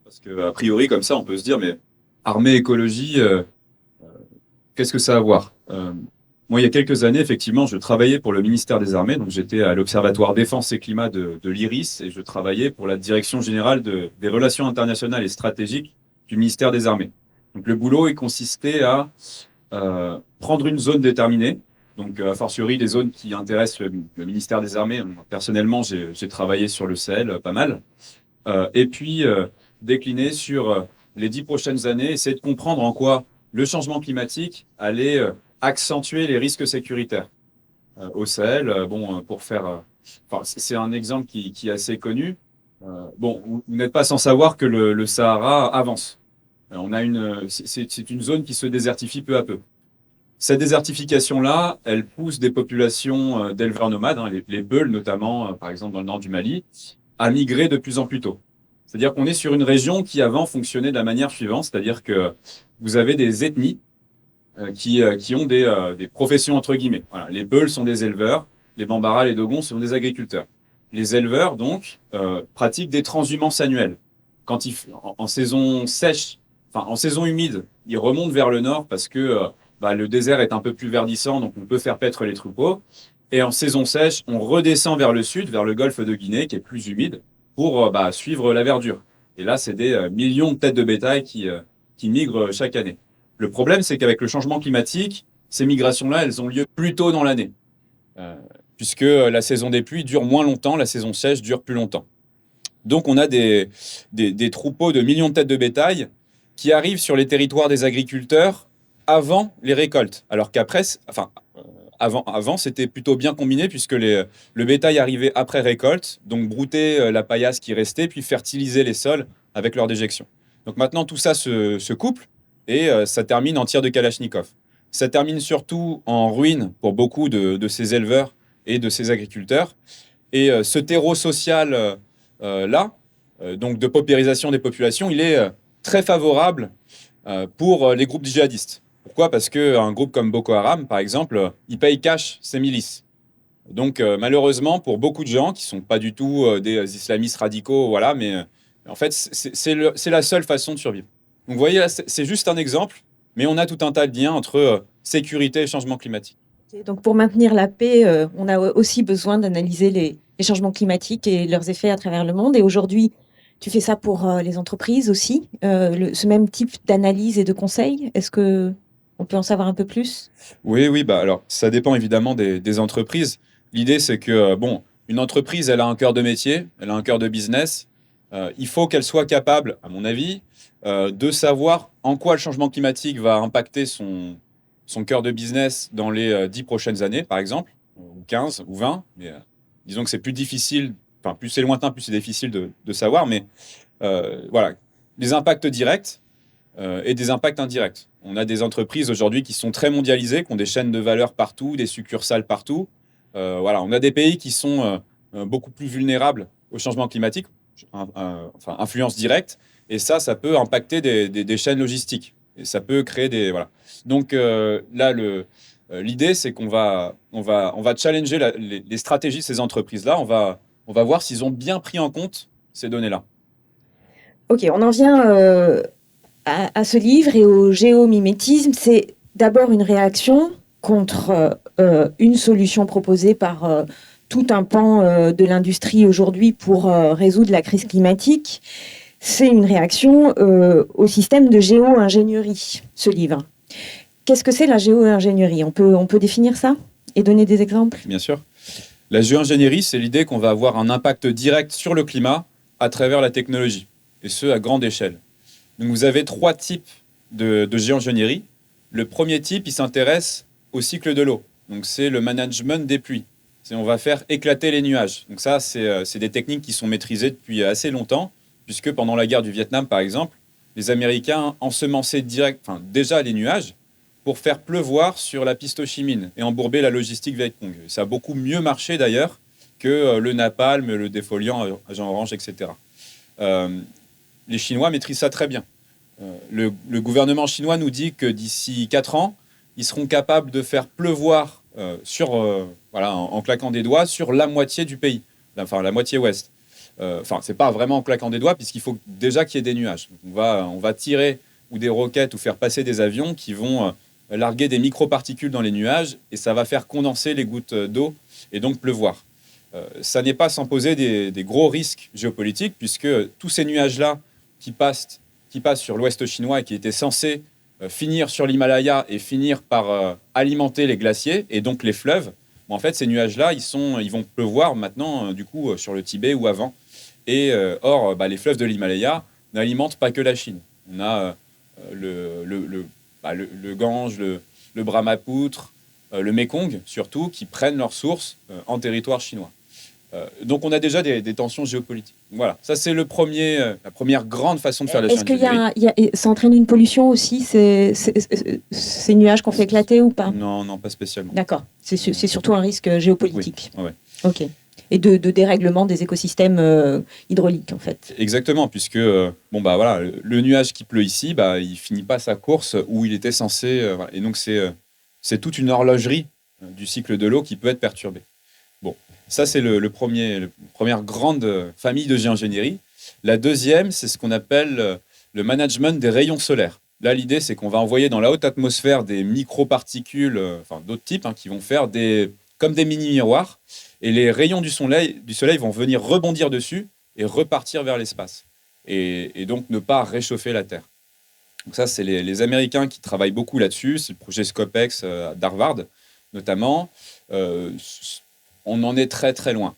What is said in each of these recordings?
Parce que, a priori, comme ça, on peut se dire, mais armée, écologie, qu'est-ce que ça a à voir? Moi, il y a quelques années, effectivement, je travaillais pour le ministère des Armées, donc j'étais à l'Observatoire Défense et Climat de l'IRIS, et je travaillais pour la Direction générale des relations internationales et stratégiques du ministère des Armées. Donc le boulot, il consistait à prendre une zone déterminée, donc a fortiori des zones qui intéressent le ministère des Armées. Personnellement, j'ai travaillé sur le Sahel pas mal, et puis décliner sur les 10 prochaines années, essayer de comprendre en quoi le changement climatique allait accentuer les risques sécuritaires au Sahel. Pour faire, enfin, c'est un exemple qui est assez connu. Bon, vous n'êtes pas sans savoir que le Sahara avance. C'est une zone qui se désertifie peu à peu. Cette désertification-là, elle pousse des populations d'éleveurs nomades, hein, les Beuls notamment, par exemple dans le nord du Mali, à migrer de plus en plus tôt. C'est-à-dire qu'on est sur une région qui avant fonctionnait de la manière suivante, c'est-à-dire que vous avez des ethnies qui ont des professions entre guillemets. Voilà. Les Beuls sont des éleveurs, les Bambara, les Dogons sont des agriculteurs. Les éleveurs, donc, pratiquent des transhumances annuelles. Quand en saison sèche, enfin en saison humide, ils remontent vers le nord parce que le désert est un peu plus verdissant, donc on peut faire paître les troupeaux. Et en saison sèche, on redescend vers le sud, vers le golfe de Guinée, qui est plus humide, pour suivre la verdure. Et là, c'est des millions de têtes de bétail qui migrent chaque année. Le problème, c'est qu'avec le changement climatique, ces migrations-là, elles ont lieu plus tôt dans l'année, euh, puisque la saison des pluies dure moins longtemps, la saison sèche dure plus longtemps. Donc, on a des troupeaux de millions de têtes de bétail qui arrivent sur les territoires des agriculteurs avant les récoltes, alors qu'après, avant, c'était plutôt bien combiné puisque le bétail arrivait après récolte, donc brouter la paillasse qui restait, puis fertiliser les sols avec leur déjection. Donc maintenant, tout ça se couple et ça termine en tir de Kalachnikov. Ça termine surtout en ruine pour beaucoup de ces éleveurs et de ces agriculteurs. Et ce terreau social là, donc de paupérisation des populations, il est très favorable pour les groupes djihadistes. Pourquoi? Parce qu'un groupe comme Boko Haram, par exemple, il paye cash ses milices. Donc, malheureusement, pour beaucoup de gens qui ne sont pas du tout des islamistes radicaux, voilà, mais en fait, c'est la seule façon de survivre. Donc, vous voyez, là, c'est juste un exemple, mais on a tout un tas de liens entre sécurité et changement climatique. Donc, pour maintenir la paix, on a aussi besoin d'analyser les changements climatiques et leurs effets à travers le monde. Et aujourd'hui, tu fais ça pour les entreprises aussi, ce même type d'analyse et de conseils. Est-ce que on peut en savoir un peu plus? Oui, oui, alors, ça dépend évidemment des entreprises. L'idée, c'est que, une entreprise, elle a un cœur de métier, elle a un cœur de business. Il faut qu'elle soit capable, à mon avis, de savoir en quoi le changement climatique va impacter son cœur de business dans les 10 prochaines années, par exemple, ou 15 ou 20. Mais disons que c'est plus difficile, enfin, plus c'est lointain, plus c'est difficile de savoir. Mais voilà, les impacts directs et des impacts indirects. On a des entreprises aujourd'hui qui sont très mondialisées, qui ont des chaînes de valeur partout, des succursales partout. Voilà, on a des pays qui sont beaucoup plus vulnérables au changement climatique, enfin influence directe, et ça peut impacter des chaînes logistiques. Et ça peut créer des voilà. Donc là, l'idée, c'est qu'on va challenger les stratégies de ces entreprises-là. On va voir s'ils ont bien pris en compte ces données-là. Ok, on en vient à ce livre et au géomimétisme. C'est d'abord une réaction contre une solution proposée par tout un pan de l'industrie aujourd'hui pour résoudre la crise climatique. C'est une réaction au système de géo-ingénierie, ce livre. Qu'est-ce que c'est la géo-ingénierie? On peut définir ça et donner des exemples? Bien sûr. La géo-ingénierie, c'est l'idée qu'on va avoir un impact direct sur le climat à travers la technologie, et ce, à grande échelle. Donc vous avez trois types de géo-ingénierie. Le premier type, il s'intéresse au cycle de l'eau. Donc c'est le management des pluies. On va faire éclater les nuages. Donc ça, c'est des techniques qui sont maîtrisées depuis assez longtemps, puisque pendant la guerre du Vietnam, par exemple, les Américains ensemençaient déjà les nuages pour faire pleuvoir sur la piste Ho Chi Minh et embourber la logistique Viet Cong. Ça a beaucoup mieux marché d'ailleurs que le napalm, le défoliant, agent orange, etc. Les Chinois maîtrisent ça très bien. Le gouvernement chinois nous dit que d'ici 4 ans, ils seront capables de faire pleuvoir en claquant des doigts sur la moitié du pays, enfin la moitié ouest. Enfin, c'est pas vraiment en claquant des doigts, puisqu'il faut déjà qu'il y ait des nuages. On va tirer ou des roquettes ou faire passer des avions qui vont larguer des microparticules dans les nuages, et ça va faire condenser les gouttes d'eau et donc pleuvoir. Ça n'est pas sans poser des gros risques géopolitiques, puisque tous ces nuages-là qui passent sur l'ouest chinois et qui étaient censés finir sur l'Himalaya et finir par alimenter les glaciers et donc les fleuves, en fait, ces nuages-là, ils vont pleuvoir maintenant, du coup, sur le Tibet ou avant. Et or, les fleuves de l'Himalaya n'alimentent pas que la Chine. On a le Gange, le Brahmapoutre, le Mékong, surtout, qui prennent leurs sources en territoire chinois. Donc, on a déjà des tensions géopolitiques. Voilà, ça, c'est la première grande façon de faire la Est-ce qu'il ingénierie. ça entraîne une pollution aussi, ces nuages qu'on fait éclater ou pas? Non, pas spécialement. D'accord, c'est surtout un risque géopolitique. Oui, ouais. Ok. Et de dérèglement des écosystèmes hydrauliques, en fait. Exactement, puisque voilà, le nuage qui pleut ici, il finit pas sa course où il était censé. Voilà. Et donc, c'est toute une horlogerie du cycle de l'eau qui peut être perturbée. Bon, ça, c'est la première grande famille de géo-ingénierie. La deuxième, c'est ce qu'on appelle le management des rayons solaires. Là, l'idée, c'est qu'on va envoyer dans la haute atmosphère des microparticules, d'autres types, qui vont faire comme des mini-miroirs. Et les rayons du soleil vont venir rebondir dessus et repartir vers l'espace. Et donc, ne pas réchauffer la Terre. Donc ça, c'est les Américains qui travaillent beaucoup là-dessus. C'est le projet SCOPEX d'Harvard, notamment. On en est très, très loin.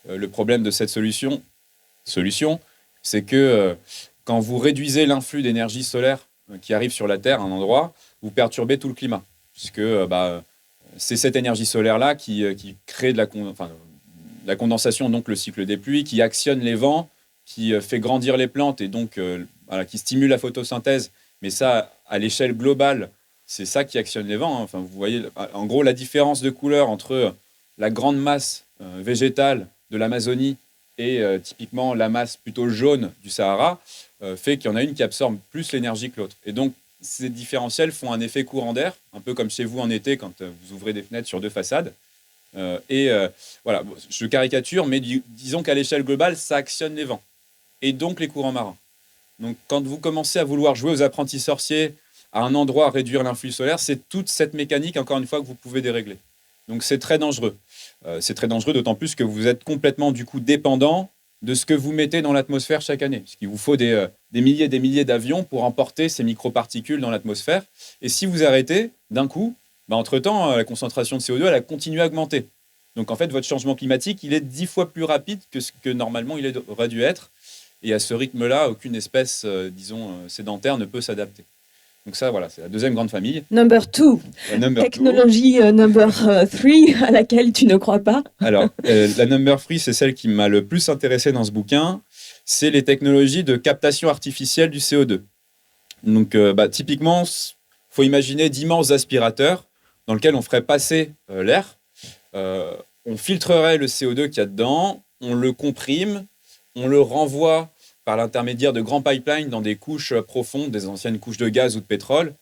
Le problème de cette solution, c'est que quand vous réduisez l'influx d'énergie solaire qui arrive sur la Terre à un endroit, vous perturbez tout le climat. Puisque c'est cette énergie solaire-là qui crée de la condensation, donc le cycle des pluies, qui actionne les vents, qui fait grandir les plantes et donc qui stimule la photosynthèse. Mais ça, à l'échelle globale, c'est ça qui actionne les vents. Enfin, vous voyez, en gros, la différence de couleur entre la grande masse végétale de l'Amazonie et typiquement la masse plutôt jaune du Sahara fait qu'il y en a une qui absorbe plus l'énergie que l'autre. Et donc, ces différentiels font un effet courant d'air, un peu comme chez vous en été quand vous ouvrez des fenêtres sur deux façades. Voilà, je caricature, mais disons qu'à l'échelle globale, ça actionne les vents et donc les courants marins. Donc, quand vous commencez à vouloir jouer aux apprentis sorciers à un endroit à réduire l'influx solaire, c'est toute cette mécanique, encore une fois, que vous pouvez dérégler. Donc, c'est très dangereux. C'est très dangereux, d'autant plus que vous êtes complètement, du coup, dépendant de ce que vous mettez dans l'atmosphère chaque année. Puisqu'il vous faut des milliers et des milliers d'avions pour emporter ces microparticules dans l'atmosphère. Et si vous arrêtez, d'un coup, entre-temps, la concentration de CO2, elle a continué à augmenter. Donc, en fait, votre changement climatique, il est 10 fois plus rapide que ce que normalement il aurait dû être. Et à ce rythme-là, aucune espèce, sédentaire ne peut s'adapter. Donc ça, voilà, c'est la deuxième grande famille. Number 2, technologie number 3, à laquelle tu ne crois pas. Alors, la number 3, c'est celle qui m'a le plus intéressé dans ce bouquin. C'est les technologies de captation artificielle du CO2. Donc, typiquement, il faut imaginer d'immenses aspirateurs dans lesquels on ferait passer l'air. On filtrerait le CO2 qu'il y a dedans, on le comprime, on le renvoie par l'intermédiaire de grands pipelines dans des couches profondes, des anciennes couches de gaz ou de pétrole.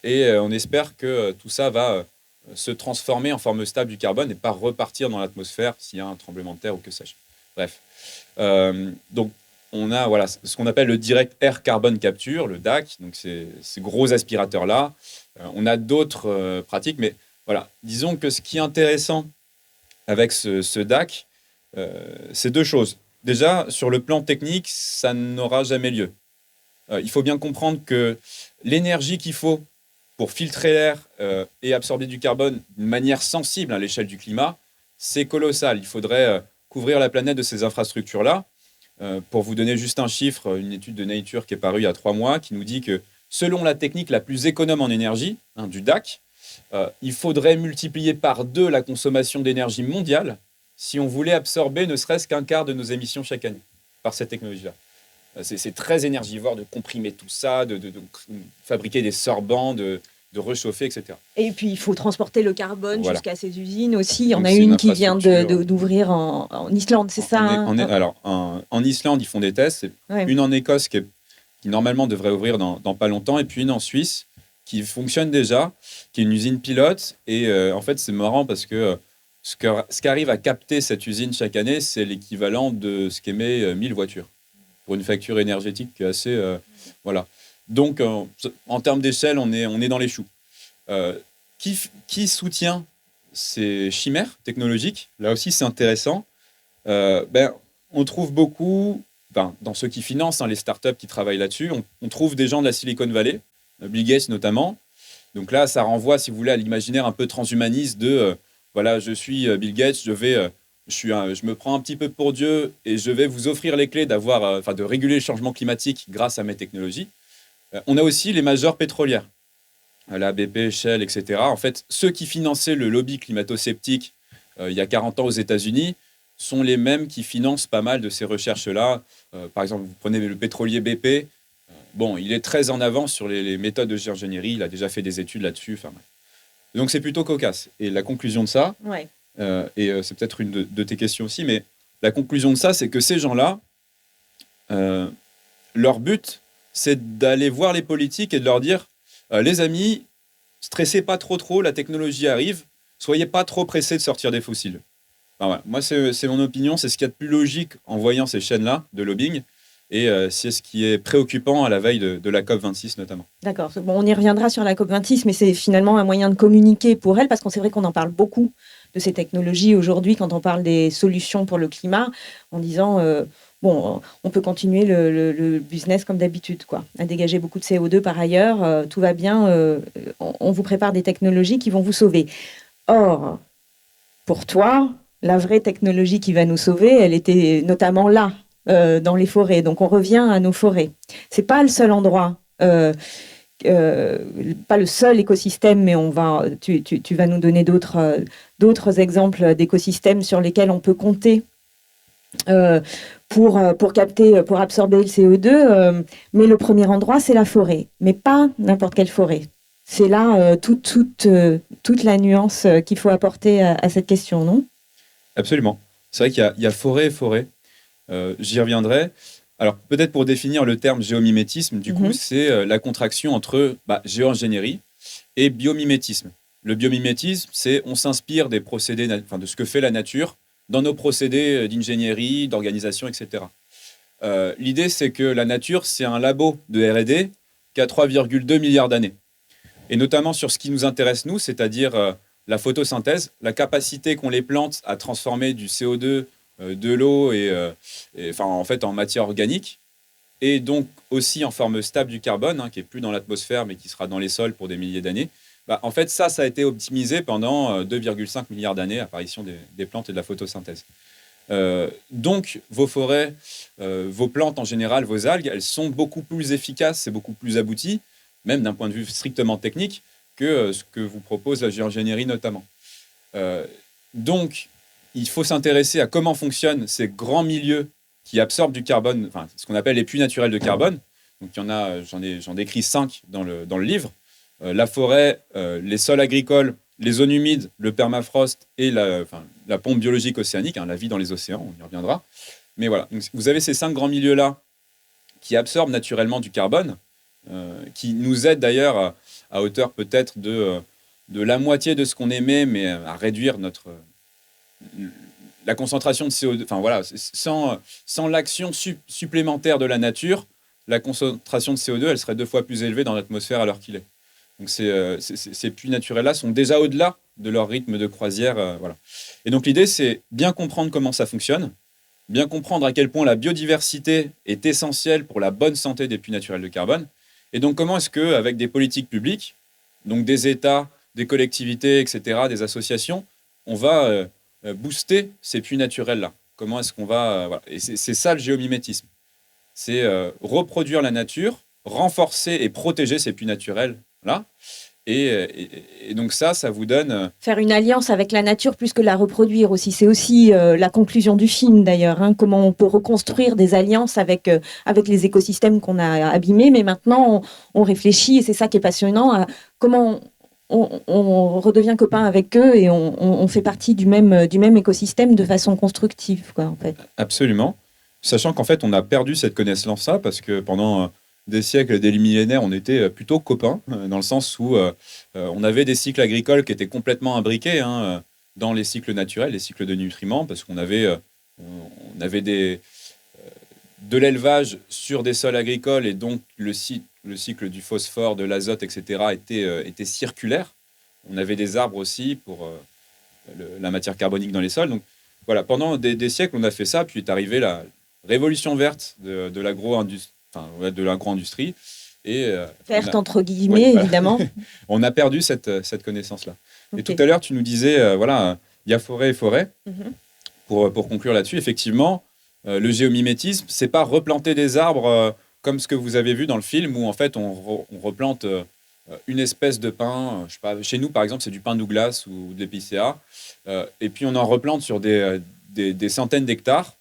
Et on espère que tout ça va se transformer en forme stable du carbone et pas repartir dans l'atmosphère s'il y a un tremblement de terre ou que sais-je. Bref. Donc, on a ce qu'on appelle le Direct Air Carbon Capture, le DAC, donc ces gros aspirateurs-là. On a d'autres pratiques, mais voilà. Disons que ce qui est intéressant avec ce DAC, c'est deux choses. Déjà, sur le plan technique, ça n'aura jamais lieu. Il faut bien comprendre que l'énergie qu'il faut pour filtrer l'air et absorber du carbone d'une manière sensible à l'échelle du climat, c'est colossal. Il faudrait couvrir la planète de ces infrastructures-là. Pour vous donner juste un chiffre, une étude de Nature qui est parue il y a 3 mois qui nous dit que selon la technique la plus économe en énergie, du DAC, il faudrait multiplier par 2 la consommation d'énergie mondiale si on voulait absorber ne serait-ce qu'un quart de nos émissions chaque année par cette technologie-là. C'est très énergivore de comprimer tout ça, de fabriquer des sorbants, de réchauffer, etc. Et puis, il faut transporter le carbone jusqu'à ces usines aussi. Il y en Donc, a une qui vient d'ouvrir en Islande, c'est ça Alors, en Islande, ils font des tests. Une en Écosse qui normalement devrait ouvrir dans pas longtemps, et puis une en Suisse qui fonctionne déjà, qui est une usine pilote. Et en fait, c'est marrant parce que Ce qu'arrive à capter cette usine chaque année, c'est l'équivalent de ce qu'émet 1000 voitures pour une facture énergétique qui est assez... voilà. Donc, en termes d'échelle, on est dans les choux. Qui soutient ces chimères technologiques? Là aussi, c'est intéressant. On trouve beaucoup, dans ceux qui financent, les startups qui travaillent là-dessus, on trouve des gens de la Silicon Valley, Bill Gates notamment. Donc là, ça renvoie, si vous voulez, à l'imaginaire un peu transhumaniste de voilà, je suis Bill Gates, je me prends un petit peu pour Dieu et je vais vous offrir les clés de réguler le changement climatique grâce à mes technologies. On a aussi les majors pétrolières, la BP, Shell, etc. En fait, ceux qui finançaient le lobby climato-sceptique il y a 40 ans aux États-Unis sont les mêmes qui financent pas mal de ces recherches-là. Par exemple, vous prenez le pétrolier BP. Il est très en avance sur les méthodes de géo-ingénierie. Il a déjà fait des études là-dessus. Enfin, donc, c'est plutôt cocasse. Et la conclusion de ça, Ouais. c'est peut-être une de tes questions aussi, mais la conclusion de ça, c'est que ces gens-là, leur but, c'est d'aller voir les politiques et de leur dire les amis, stressez pas trop, la technologie arrive, soyez pas trop pressés de sortir des fossiles. Voilà. Moi, c'est mon opinion, c'est ce qu'il y a de plus logique en voyant ces chaînes-là de lobbying, et c'est ce qui est préoccupant à la veille de la COP26 notamment. D'accord. Bon, on y reviendra sur la COP26, mais c'est finalement un moyen de communiquer pour elle, parce qu'on c'est vrai qu'on en parle beaucoup de ces technologies aujourd'hui quand on parle des solutions pour le climat, en disant on peut continuer le business comme d'habitude, quoi, à dégager beaucoup de CO2 par ailleurs, tout va bien, on vous prépare des technologies qui vont vous sauver. Or, pour toi, la vraie technologie qui va nous sauver, elle était notamment là, dans les forêts. Donc on revient à nos forêts. C'est pas le seul endroit, pas le seul écosystème, mais tu vas nous donner d'autres exemples d'écosystèmes sur lesquels on peut compter pour capter, pour absorber le CO2. Mais le premier endroit, c'est la forêt, mais pas n'importe quelle forêt. C'est là toute la nuance qu'il faut apporter à cette question, non? Absolument. C'est vrai qu'il y a forêt et forêt. J'y reviendrai. Alors, peut-être pour définir le terme géomimétisme, du coup, c'est la contraction entre géo-ingénierie et biomimétisme. Le biomimétisme, c'est on s'inspire des procédés, de ce que fait la nature dans nos procédés d'ingénierie, d'organisation, etc. L'idée, c'est que la nature, c'est un labo de R&D qui a 3,2 milliards d'années. Et notamment sur ce qui nous intéresse, nous, c'est-à-dire la photosynthèse, la capacité qu'ont les plantes à transformer du CO2, de l'eau en matière organique, et donc aussi en forme stable du carbone, qui n'est plus dans l'atmosphère, mais qui sera dans les sols pour des milliers d'années. En fait, ça a été optimisé pendant 2,5 milliards d'années, apparition des plantes et de la photosynthèse. Donc, vos forêts, vos plantes en général, vos algues, elles sont beaucoup plus efficaces et beaucoup plus abouties, même d'un point de vue strictement technique, que ce que vous propose la géo-ingénierie notamment. Donc, il faut s'intéresser à comment fonctionnent ces grands milieux qui absorbent du carbone, ce qu'on appelle les puits naturels de carbone. Donc, il y en a, j'en décris 5 dans le livre. La forêt, les sols agricoles, les zones humides, le permafrost et la pompe biologique océanique, la vie dans les océans, on y reviendra. Mais voilà, donc, vous avez ces 5 grands milieux-là qui absorbent naturellement du carbone, qui nous aident d'ailleurs à hauteur peut-être de la moitié de ce qu'on émet, mais à réduire la concentration de CO2. Enfin voilà, sans l'action supplémentaire de la nature, la concentration de CO2, elle serait 2 fois plus élevée dans l'atmosphère à l'heure qu'il est. Donc ces puits naturels-là sont déjà au-delà de leur rythme de croisière. Voilà. Et donc l'idée, c'est bien comprendre comment ça fonctionne, bien comprendre à quel point la biodiversité est essentielle pour la bonne santé des puits naturels de carbone. Et donc comment est-ce qu'avec des politiques publiques, donc des États, des collectivités, etc., des associations, on va booster ces puits naturels-là? Comment est-ce qu'on va... voilà. Et c'est ça le géomimétisme. C'est reproduire la nature, renforcer et protéger ces puits naturels-là. Et donc ça vous donne... Faire une alliance avec la nature plus que la reproduire aussi. C'est aussi la conclusion du film d'ailleurs. Comment on peut reconstruire des alliances avec les écosystèmes qu'on a abîmés. Mais maintenant, on réfléchit, et c'est ça qui est passionnant, à comment on redevient copain avec eux et on fait partie du même écosystème de façon constructive, quoi, en fait. Absolument. Sachant qu'en fait, on a perdu cette connaissance-là parce que pendant... des siècles, des millénaires, on était plutôt copains, dans le sens où on avait des cycles agricoles qui étaient complètement imbriqués. dans les cycles naturels, les cycles de nutriments, parce qu'on avait, on avait de l'élevage sur des sols agricoles et donc le cycle du phosphore, de l'azote, etc. était circulaire. On avait des arbres aussi pour la matière carbonique dans les sols. Donc voilà, pendant des siècles, on a fait ça, puis est arrivée la révolution verte de l'agro-industrie. Et, Verte entre guillemets, voilà. Évidemment. On a perdu cette connaissance-là. Okay. Et tout à l'heure, tu nous disais, voilà, il y a forêt et forêt. Pour conclure là-dessus, effectivement, le géomimétisme, c'est pas replanter des arbres comme ce que vous avez vu dans le film, où en fait on replante une espèce de pin. Je sais pas, chez nous, par exemple, c'est du pin Douglas ou de l'épicéa, et puis on en replante sur des centaines d'hectares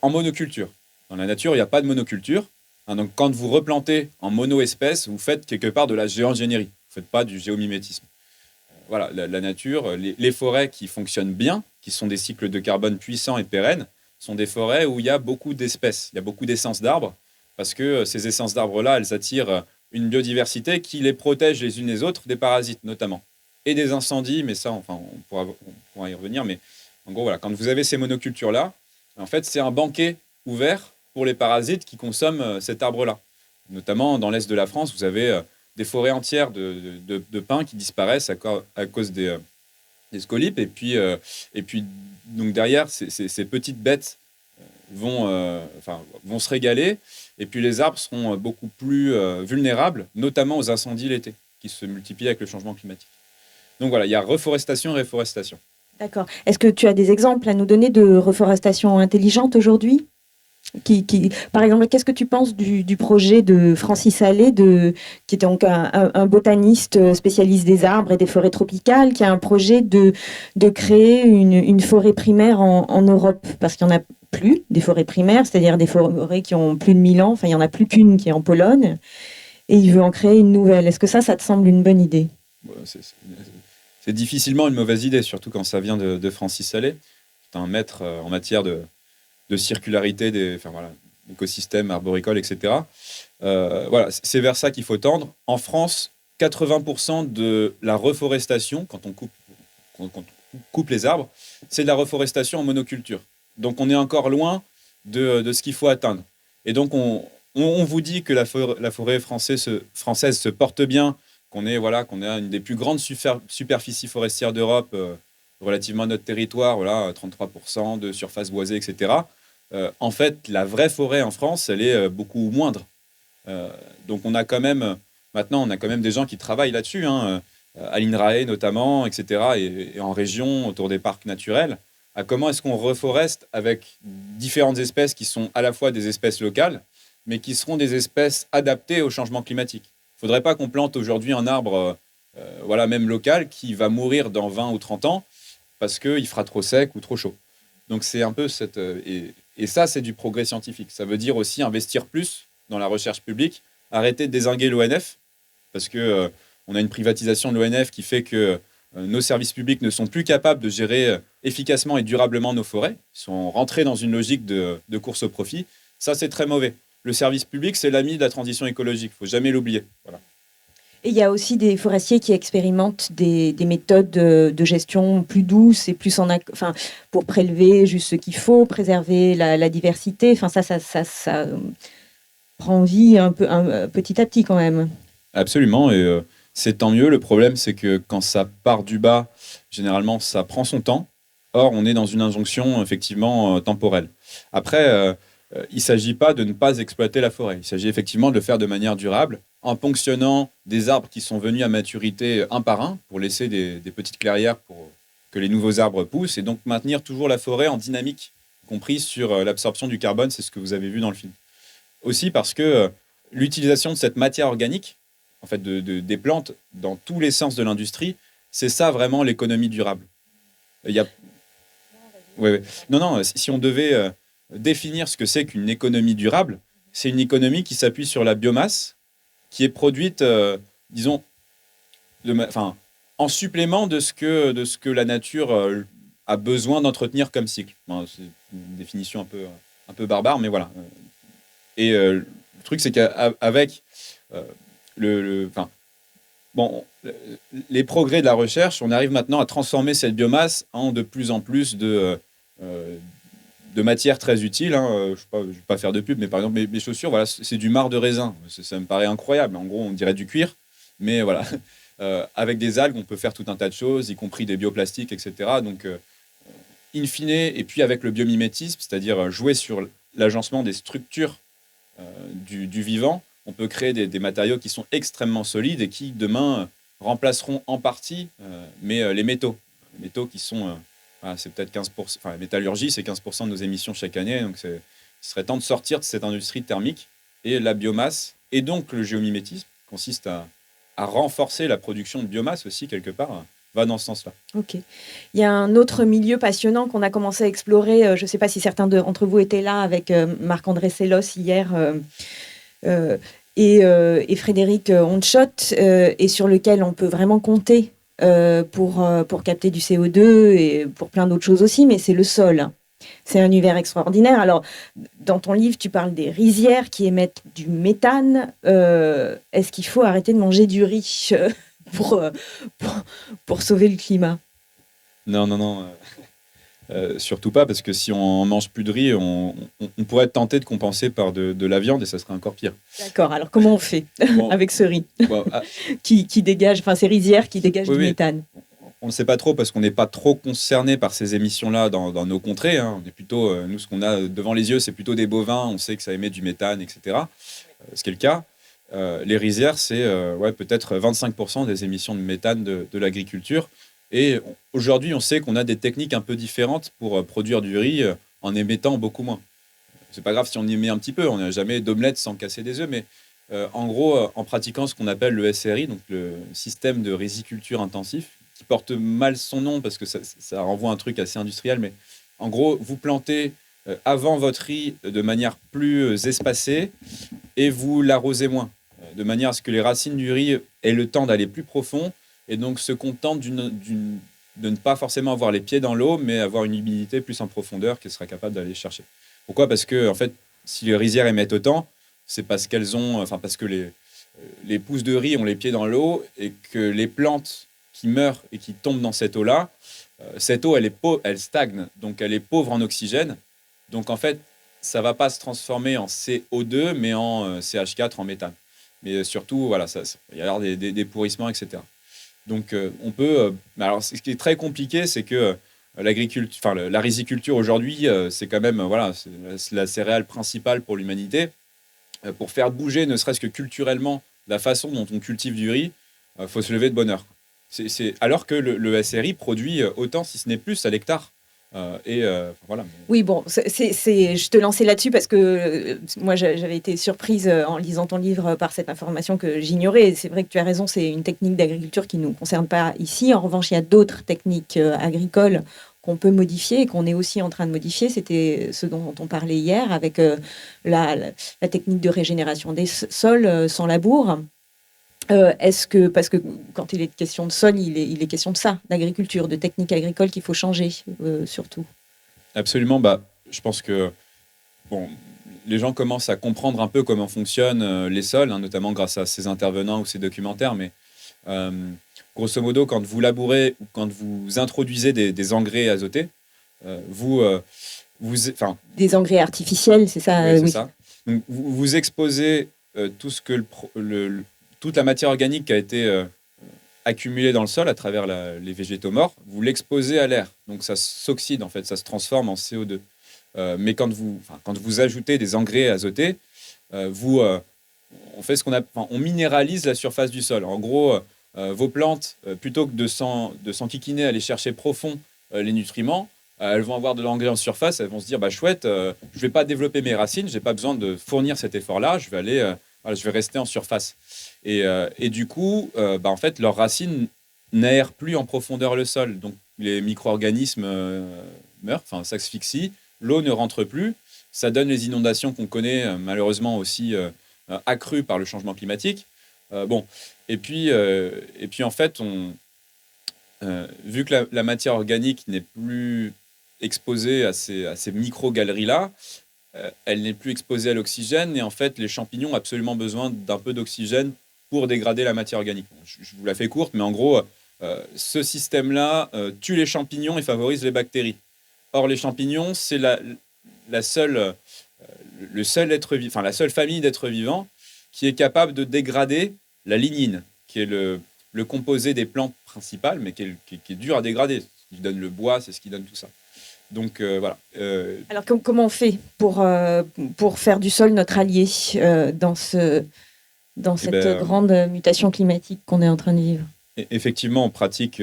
en monoculture. Dans la nature, il n'y a pas de monoculture. Hein, donc, quand vous replantez en mono-espèce, vous faites quelque part de la géoingénierie. Vous ne faites pas du géomimétisme. Voilà, la nature, les forêts qui fonctionnent bien, qui sont des cycles de carbone puissants et pérennes, sont des forêts où il y a beaucoup d'espèces, il y a beaucoup d'essences d'arbres, parce que ces essences d'arbres-là, elles attirent une biodiversité qui les protège les unes les autres des parasites, notamment. Et des incendies, mais ça, enfin, on pourra y revenir. Mais en gros, voilà, quand vous avez ces monocultures-là, en fait, c'est un banquet ouvert pour les parasites qui consomment cet arbre-là. Notamment dans l'est de la France, vous avez des forêts entières de pins qui disparaissent à cause des scolypes. Et puis donc derrière, ces petites bêtes vont se régaler. Et puis les arbres seront beaucoup plus vulnérables, notamment aux incendies l'été, qui se multiplient avec le changement climatique. Donc voilà, il y a reforestation et réforestation. D'accord. Est-ce que tu as des exemples à nous donner de reforestation intelligente aujourd'hui ? Par exemple, qu'est-ce que tu penses du projet de Francis Allais, qui est donc un botaniste spécialiste des arbres et des forêts tropicales, qui a un projet de créer une forêt primaire en Europe, parce qu'il n'y en a plus des forêts primaires, c'est-à-dire des forêts qui ont plus de 1000 ans, enfin il n'y en a plus qu'une qui est en Pologne, et il veut en créer une nouvelle. Est-ce que ça te semble une bonne idée ? C'est difficilement une mauvaise idée, surtout quand ça vient de Francis Allais, qui est un maître en matière de circularité des écosystèmes arboricoles, etc. Voilà, c'est vers ça qu'il faut tendre. En France, 80% de la reforestation, quand on coupe les arbres, c'est de la reforestation en monoculture. Donc on est encore loin de ce qu'il faut atteindre. Et donc on vous dit que la forêt française se porte bien, qu'on a une des plus grandes superficies forestières d'Europe relativement à notre territoire, voilà, 33% de surface boisée, etc. En fait, la vraie forêt en France, elle est beaucoup moindre. Donc on a quand même des gens qui travaillent là-dessus, hein, à l'INRAE notamment, etc., et en région, autour des parcs naturels, à comment est-ce qu'on reforeste avec différentes espèces qui sont à la fois des espèces locales, mais qui seront des espèces adaptées au changement climatique. Il ne faudrait pas qu'on plante aujourd'hui un arbre, même local, qui va mourir dans 20 ou 30 ans parce qu'il fera trop sec ou trop chaud. Donc c'est un peu et ça, c'est du progrès scientifique. Ça veut dire aussi investir plus dans la recherche publique, arrêter de dézinguer l'ONF, parce que on a une privatisation de l'ONF qui fait que nos services publics ne sont plus capables de gérer efficacement et durablement nos forêts. Ils sont rentrés dans une logique de course au profit. Ça, c'est très mauvais. Le service public, c'est l'ami de la transition écologique. Il ne faut jamais l'oublier. Voilà. Et il y a aussi des forestiers qui expérimentent des méthodes de gestion plus douces et plus pour prélever juste ce qu'il faut, préserver la diversité. Enfin, ça prend vie petit à petit quand même. Absolument, et c'est tant mieux. Le problème, c'est que quand ça part du bas, généralement, ça prend son temps. Or, on est dans une injonction effectivement temporelle. Après, il ne s'agit pas de ne pas exploiter la forêt. Il s'agit effectivement de le faire de manière durable, en ponctionnant des arbres qui sont venus à maturité un par un, pour laisser des petites clairières pour que les nouveaux arbres poussent, et donc maintenir toujours la forêt en dynamique, compris sur l'absorption du carbone, c'est ce que vous avez vu dans le film. Aussi parce que l'utilisation de cette matière organique, en fait, des plantes dans tous les sens de l'industrie, c'est ça vraiment l'économie durable. Il y a... Ouais. Non, si on devait définir ce que c'est qu'une économie durable, c'est une économie qui s'appuie sur la biomasse, qui est produite, disons, en supplément de ce que la nature a besoin d'entretenir comme cycle. Bon, c'est une définition un peu barbare, mais voilà. Et le truc, c'est qu'avec Bon, les progrès de la recherche, on arrive maintenant à transformer cette biomasse en de plus en plus euh, de matières très utiles, hein. Je ne vais pas faire de pub, mais par exemple, mes chaussures, voilà, c'est du marc de raisin. Ça me paraît incroyable. En gros, on dirait du cuir, mais voilà. Avec des algues, on peut faire tout un tas de choses, y compris des bioplastiques, etc. Donc, in fine, et puis avec le biomimétisme, c'est-à-dire jouer sur l'agencement des structures du vivant, on peut créer des matériaux qui sont extrêmement solides et qui, demain, remplaceront en partie mais les métaux. Les métaux qui sont, voilà, c'est peut-être 15%, enfin, la métallurgie, c'est 15% de nos émissions chaque année, donc il serait temps de sortir de cette industrie thermique. Et la biomasse, et donc le géomimétisme, consiste à renforcer la production de biomasse aussi, quelque part, va dans ce sens-là. Ok. Il y a un autre milieu passionnant qu'on a commencé à explorer. Je ne sais pas si certains d'entre vous étaient là avec Marc-André Sellos hier euh, et Frédéric Honchot, et sur lequel on peut vraiment compter pour capter du CO2 et pour plein d'autres choses aussi, mais c'est le sol. C'est un univers extraordinaire. Alors, dans ton livre, tu parles des rizières qui émettent du méthane. Est-ce qu'il faut arrêter de manger du riz pour, euh, pour, pour sauver le climat? Non, non, non. Surtout pas, parce que si on mange plus de riz, on pourrait être tenté de compenser par de la viande et ça serait encore pire. D'accord. Alors, comment on fait Bon, avec ce riz bon, qui dégage, enfin, ces rizières qui dégagent oui, du oui, méthane? on ne sait pas trop parce qu'on n'est pas trop concerné par ces émissions-là dans nos contrées, hein. On est plutôt, nous, ce qu'on a devant les yeux, c'est plutôt des bovins. On sait que ça émet du méthane, etc. Ce qui est le cas. Les rizières, c'est ouais, peut-être 25% des émissions de méthane de l'agriculture. Et aujourd'hui, on sait qu'on a des techniques un peu différentes pour produire du riz en émettant beaucoup moins. C'est pas grave si on y met un petit peu, on n'a jamais d'omelette sans casser des œufs, mais en gros, en pratiquant ce qu'on appelle le SRI, donc le système de riziculture intensif, qui porte mal son nom parce que ça renvoie à un truc assez industriel, mais en gros, vous plantez avant votre riz de manière plus espacée et vous l'arrosez moins, de manière à ce que les racines du riz aient le temps d'aller plus profond et donc se contentent de ne pas forcément avoir les pieds dans l'eau, mais avoir une humidité plus en profondeur qu'elle sera capable d'aller chercher. Pourquoi? Parce que, en fait, si les rizières émettent autant, c'est parce qu'elles ont, enfin, parce que les pousses de riz ont les pieds dans l'eau et que les plantes qui meurent et qui tombent dans cette eau-là, cette eau, elle stagne, donc elle est pauvre en oxygène. Donc, en fait, ça ne va pas se transformer en CO2, mais en CH4, en méthane. Mais surtout, voilà, il y a alors des pourrissements, etc. Donc, on peut. Alors, ce qui est très compliqué, c'est que l'agriculture, enfin, la riziculture aujourd'hui, c'est quand même, voilà, c'est la céréale principale pour l'humanité. Pour faire bouger, ne serait-ce que culturellement, la façon dont on cultive du riz, faut se lever de bonne heure. Alors que le SRI produit autant, si ce n'est plus, à l'hectare. Voilà. Oui, bon, je te lançais là-dessus parce que moi, j'avais été surprise en lisant ton livre par cette information que j'ignorais. Et c'est vrai que tu as raison, c'est une technique d'agriculture qui ne nous concerne pas ici. En revanche, il y a d'autres techniques agricoles qu'on peut modifier et qu'on est aussi en train de modifier. C'était ce dont on parlait hier avec la technique de régénération des sols sans labour. Parce que quand il est question de sol, il est question de ça, d'agriculture, de techniques agricoles qu'il faut changer, surtout. Absolument. Bah, je pense que bon, les gens commencent à comprendre un peu comment fonctionnent les sols, hein, notamment grâce à ces intervenants ou ces documentaires. Mais euh, grosso modo, quand vous labourez ou quand vous introduisez des engrais azotés, vous, enfin, Des engrais artificiels, c'est ça, oui, c'est oui. ça. Donc, vous exposez tout ce que toute la matière organique qui a été accumulée dans le sol à travers les végétaux morts, vous l'exposez à l'air. Donc ça s'oxyde en fait, ça se transforme en CO2. Mais quand vous ajoutez des engrais azotés, on fait on minéralise la surface du sol. En gros, vos plantes, plutôt que de s'enquiquiner, aller chercher profond les nutriments, elles vont avoir de l'engrais en surface, elles vont se dire bah chouette, je ne vais pas développer mes racines, je n'ai pas besoin de fournir cet effort-là, voilà, je vais rester en surface. Et du coup, en fait, leurs racines n'aèrent plus en profondeur le sol, donc les micro-organismes meurent, enfin s'asphyxient, l'eau ne rentre plus, ça donne les inondations qu'on connaît malheureusement aussi accrues par le changement climatique. Bon, et puis en fait, vu que la matière organique n'est plus exposée à ces micro-galeries-là, elle n'est plus exposée à l'oxygène. Et en fait, les champignons ont absolument besoin d'un peu d'oxygène pour dégrader la matière organique. Je vous la fais courte, mais en gros, ce système-là tue les champignons et favorise les bactéries. Or, les champignons, c'est la seule, le seul être, enfin, la seule famille d'êtres vivants qui est capable de dégrader la lignine, qui est le composé des plantes principales, mais qui est dur à dégrader. Ce qui donne le bois, c'est ce qui donne tout ça. Donc voilà. Alors comment on fait pour faire du sol notre allié dans cette grande mutation climatique qu'on est en train de vivre? Effectivement, on pratique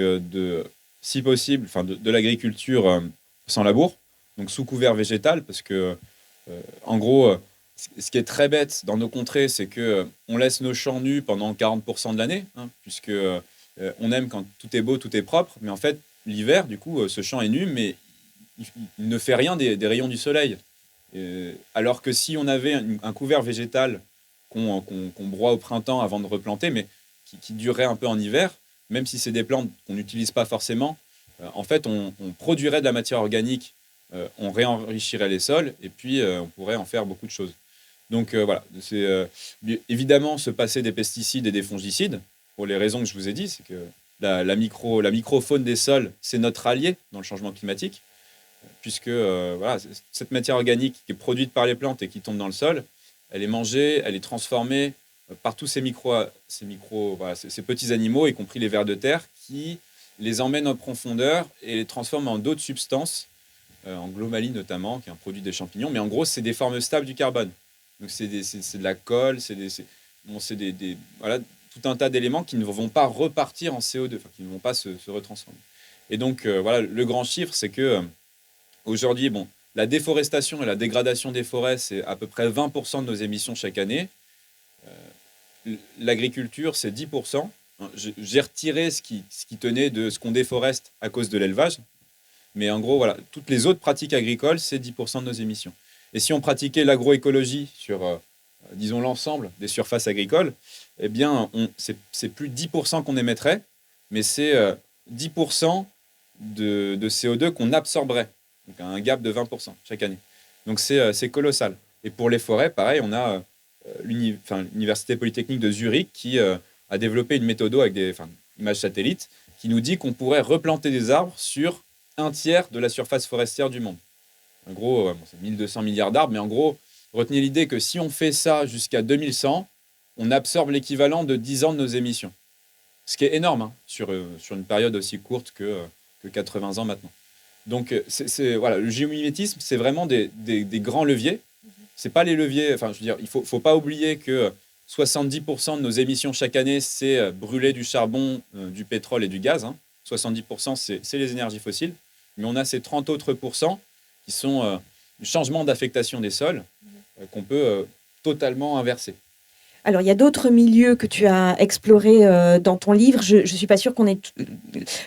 si possible, de l'agriculture sans labour, donc sous couvert végétal, parce que en gros, ce qui est très bête dans nos contrées, c'est que on laisse nos champs nus pendant 40% de l'année, hein, puisque on aime quand tout est beau, tout est propre, mais en fait, l'hiver, du coup, ce champ est nu, mais il ne fait rien des rayons du soleil. Alors que si on avait un couvert végétal qu'on broie au printemps avant de replanter, mais qui durerait un peu en hiver, même si c'est des plantes qu'on n'utilise pas forcément, en fait, on produirait de la matière organique, on réenrichirait les sols, et puis on pourrait en faire beaucoup de choses. Donc voilà, c'est évidemment se passer des pesticides et des fongicides, pour les raisons que je vous ai dit, c'est que la microfaune des sols, c'est notre allié dans le changement climatique, puisque voilà, cette matière organique qui est produite par les plantes et qui tombe dans le sol, elle est mangée, elle est transformée par tous ces petits animaux, y compris les vers de terre, qui les emmènent en profondeur et les transforment en d'autres substances, en glomaline notamment, qui est un produit des champignons. Mais en gros, c'est des formes stables du carbone. Donc c'est de la colle, voilà, tout un tas d'éléments qui ne vont pas repartir en CO2, qui ne vont pas se retransformer. Et donc voilà, le grand chiffre, c'est que aujourd'hui, la déforestation et la dégradation des forêts, c'est à peu près 20% de nos émissions chaque année. L'agriculture, c'est 10%. J'ai retiré ce qui tenait de ce qu'on déforeste à cause de l'élevage. Mais en gros, voilà, toutes les autres pratiques agricoles, c'est 10% de nos émissions. Et si on pratiquait l'agroécologie sur, disons, l'ensemble des surfaces agricoles, eh bien, c'est plus 10% qu'on émettrait, mais c'est 10% de CO2 qu'on absorberait. Donc un gap de 20% chaque année. Donc c'est colossal. Et pour les forêts, pareil, on a l'Université Polytechnique de Zurich qui a développé une méthode avec des images satellites qui nous dit qu'on pourrait replanter des arbres sur un tiers de la surface forestière du monde. En gros, c'est 1200 milliards d'arbres, mais en gros, retenez l'idée que si on fait ça jusqu'à 2100, on absorbe l'équivalent de 10 ans de nos émissions. Ce qui est énorme hein, sur une période aussi courte que 80 ans maintenant. Donc, voilà, le géomimétisme, c'est vraiment des grands leviers. C'est pas les leviers. Enfin, je veux dire, il faut pas oublier que 70% de nos émissions chaque année, c'est brûler du charbon, du pétrole et du gaz. Hein. 70%, c'est les énergies fossiles. Mais on a ces 30 autres pourcents qui sont du changement d'affectation des sols qu'on peut totalement inverser. Alors, il y a d'autres milieux que tu as explorés dans ton livre. Je ne suis pas sûre qu'on ait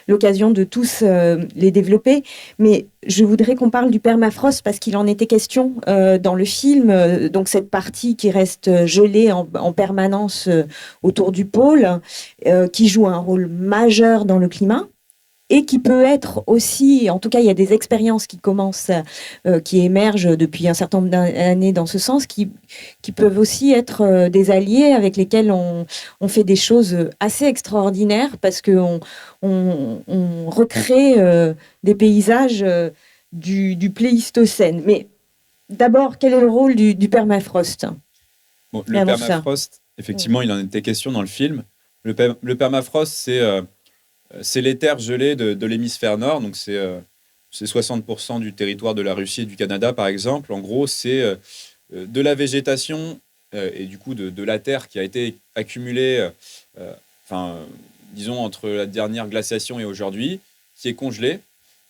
l'occasion de tous les développer, mais je voudrais qu'on parle du permafrost parce qu'il en était question dans le film. Donc, cette partie qui reste gelée en permanence autour du pôle, qui joue un rôle majeur dans le climat. Et qui peut être aussi, en tout cas, il y a des expériences qui commencent, qui émergent depuis un certain nombre d'années dans ce sens, qui peuvent aussi être des alliés avec lesquels on fait des choses assez extraordinaires parce qu'on on recrée des paysages du Pléistocène. Mais d'abord, quel est le rôle du permafrost? Le permafrost, effectivement, il en était question dans le film. Le permafrost, c'est les terres gelées de l'hémisphère nord, donc c'est 60% du territoire de la Russie et du Canada, par exemple. En gros, c'est de la végétation et du coup de la terre qui a été accumulée, disons, entre la dernière glaciation et aujourd'hui, qui est congelée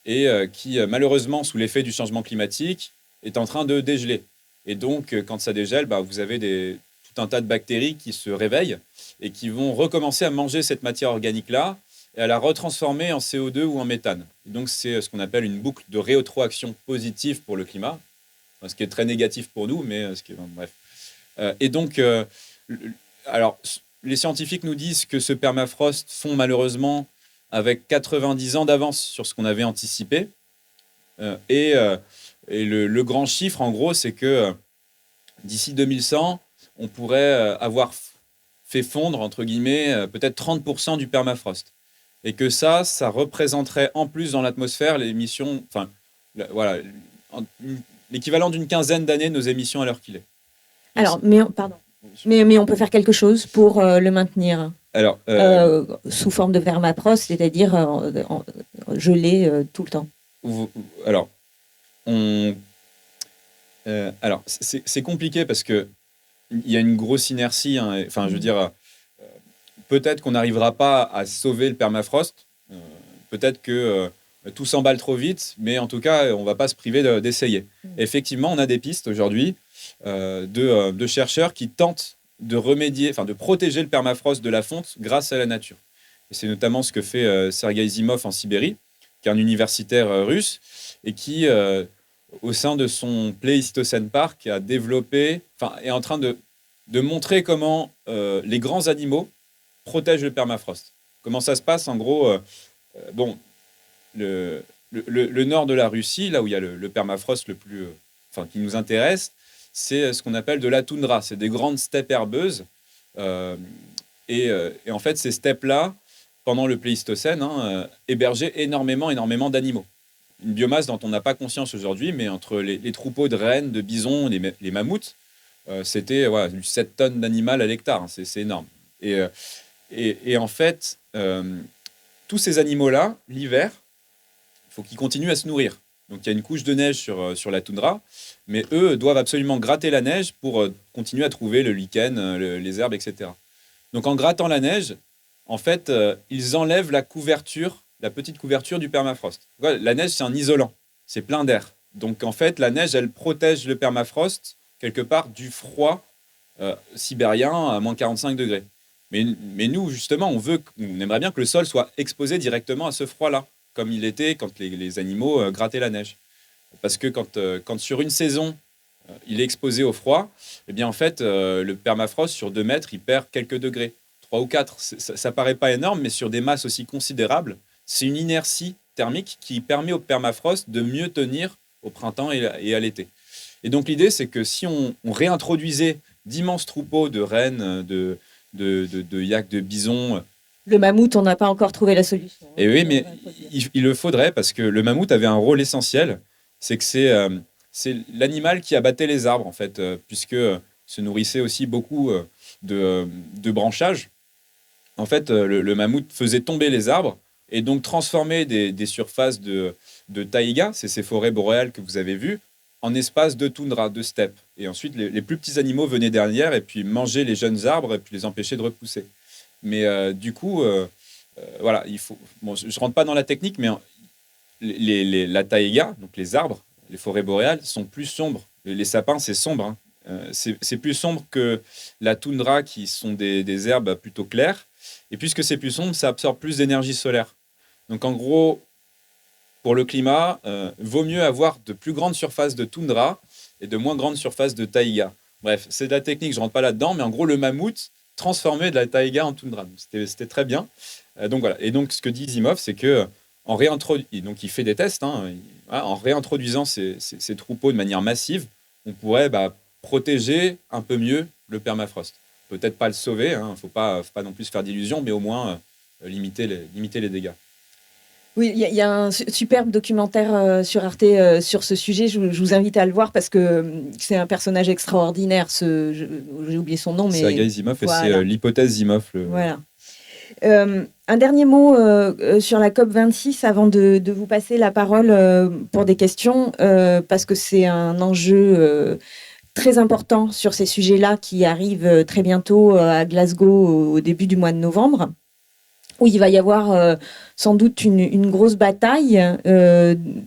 et qui, malheureusement, sous l'effet du changement climatique, est en train de dégeler. Et donc, quand ça dégèle, vous avez tout un tas de bactéries qui se réveillent et qui vont recommencer à manger cette matière organique-là, et à la retransformer en CO2 ou en méthane. Et donc, c'est ce qu'on appelle une boucle de rétroaction positive pour le climat, ce qui est très négatif pour nous, mais bref. Et donc, alors, les scientifiques nous disent que ce permafrost fond malheureusement avec 90 ans d'avance sur ce qu'on avait anticipé. Et le grand chiffre, en gros, c'est que d'ici 2100, on pourrait avoir fait fondre, entre guillemets, peut-être 30% du permafrost. Et que ça représenterait en plus dans l'atmosphère l'émission, enfin, voilà, l'équivalent d'une quinzaine d'années de nos émissions à l'heure qu'il est. Donc, Alors, pardon. Mais on peut faire quelque chose pour le maintenir alors, sous forme de permafrost, c'est-à-dire gelé tout le temps. Alors, alors c'est compliqué parce que il y a une grosse inertie. Hein, enfin, je veux dire, peut-être qu'on n'arrivera pas à sauver le permafrost. Peut-être que tout s'emballe trop vite, mais en tout cas, on ne va pas se priver d'essayer. Effectivement, on a des pistes aujourd'hui de chercheurs qui tentent de remédier, enfin de protéger le permafrost de la fonte grâce à la nature. Et c'est notamment ce que fait Sergueï Zimov en Sibérie, qui est un universitaire russe et qui, au sein de son Pléistocène Park, a développé, enfin, est en train de montrer comment les grands animaux protègent le permafrost. Comment ça se passe, en gros, bon, le nord de la Russie, là où il y a le permafrost le plus, enfin, qui nous intéresse, c'est ce qu'on appelle de la toundra. C'est des grandes steppes herbeuses. Et en fait, ces steppes-là, pendant le Pléistocène, hébergeaient énormément d'animaux. Une biomasse dont on n'a pas conscience aujourd'hui, mais entre les troupeaux de rennes, de bisons, les mammouths, c'était du 7 tonnes d'animal à l'hectare. Hein. C'est énorme. Et en fait, tous ces animaux-là, l'hiver, il faut qu'ils continuent à se nourrir. Donc il y a une couche de neige sur la toundra, mais eux doivent absolument gratter la neige pour continuer à trouver le lichen, les herbes, etc. Donc en grattant la neige, en fait, ils enlèvent la couverture, la petite couverture du permafrost. La neige, c'est un isolant, c'est plein d'air. Donc en fait, la neige, elle protège le permafrost quelque part du froid sibérien à moins 45 degrés. Mais nous, justement, on aimerait bien que le sol soit exposé directement à ce froid-là, comme il était quand les animaux grattaient la neige. Parce que quand sur une saison, il est exposé au froid, eh bien en fait, le permafrost, sur 2 mètres, il perd quelques degrés, 3 ou 4. Ça paraît pas énorme, mais sur des masses aussi considérables, c'est une inertie thermique qui permet au permafrost de mieux tenir au printemps et à l'été. Et donc l'idée, c'est que si on réintroduisait d'immenses troupeaux de rennes, de yaks, de bisons. Le mammouth, on n'a pas encore trouvé la solution. Et oui, mais il le faudrait, parce que le mammouth avait un rôle essentiel. C'est que c'est l'animal qui abattait les arbres, en fait, puisque se nourrissait aussi beaucoup de branchages. En fait, le mammouth faisait tomber les arbres et donc transformait des surfaces de taïga, c'est ces forêts boréales que vous avez vues, en espaces de toundra, de steppe. Et ensuite, les plus petits animaux venaient derrière et puis mangeaient les jeunes arbres et puis les empêchaient de repousser. Mais du coup, voilà, il faut. Bon, je ne rentre pas dans la technique, mais la taïga, donc les arbres, les forêts boréales, sont plus sombres. Les sapins, c'est sombre. Hein. C'est plus sombre que la toundra, qui sont des herbes plutôt claires. Et puisque c'est plus sombre, ça absorbe plus d'énergie solaire. Donc en gros, pour le climat, vaut mieux avoir de plus grandes surfaces de toundra et de moins grandes surfaces de taïga. Bref, c'est de la technique, je ne rentre pas là-dedans, mais en gros, le mammouth transformait de la taïga en toundra. C'était très bien. Donc voilà. Et donc, ce que dit Zimov, c'est que donc il fait des tests, hein, en réintroduisant ces troupeaux de manière massive, on pourrait protéger un peu mieux le permafrost. Peut-être pas le sauver, hein, faut pas non plus se faire d'illusions, mais au moins limiter les dégâts. Oui, il y a un superbe documentaire sur Arte sur ce sujet. Je vous invite à le voir parce que c'est un personnage extraordinaire. J'ai oublié son nom, mais Sergueï Zimov, voilà. Et c'est l'hypothèse Zimov. Voilà. Un dernier mot sur la COP26 avant de vous passer la parole pour des questions, parce que c'est un enjeu très important sur ces sujets-là qui arrivent très bientôt à Glasgow au début du mois de novembre, où il va y avoir sans doute une grosse bataille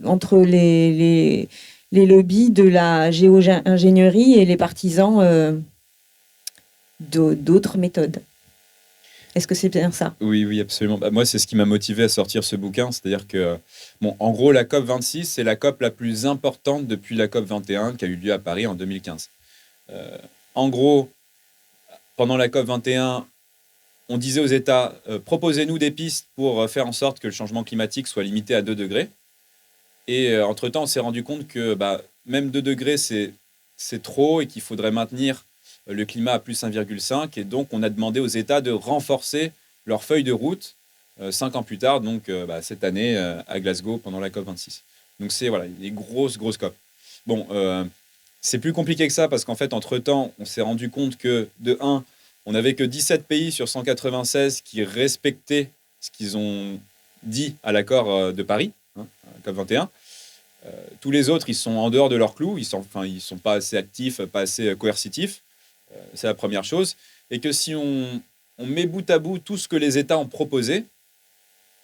entre les lobbies de la géo-ingénierie et les partisans d'autres méthodes. Est-ce que c'est bien ça ? Oui, absolument. Moi, c'est ce qui m'a motivé à sortir ce bouquin. C'est-à-dire que, en gros, la COP26, c'est la COP la plus importante depuis la COP21 qui a eu lieu à Paris en 2015. En gros, pendant la COP21, on disait aux États, proposez-nous des pistes pour faire en sorte que le changement climatique soit limité à 2 degrés. Et entre-temps, on s'est rendu compte que même 2 degrés, c'est trop et qu'il faudrait maintenir le climat à plus 1,5, et donc on a demandé aux États de renforcer leur feuille de route 5 ans plus tard, donc cette année à Glasgow pendant la COP26. Donc c'est des grosses COP. Bon, c'est plus compliqué que ça parce qu'en fait, entre-temps, on s'est rendu compte que, de 1, on n'avait que 17 pays sur 196 qui respectaient ce qu'ils ont dit à l'accord de Paris, COP21. Tous les autres, ils sont en dehors de leur clou, ils sont pas assez actifs, pas assez coercitifs. C'est la première chose. Et que si on met bout à bout tout ce que les États ont proposé,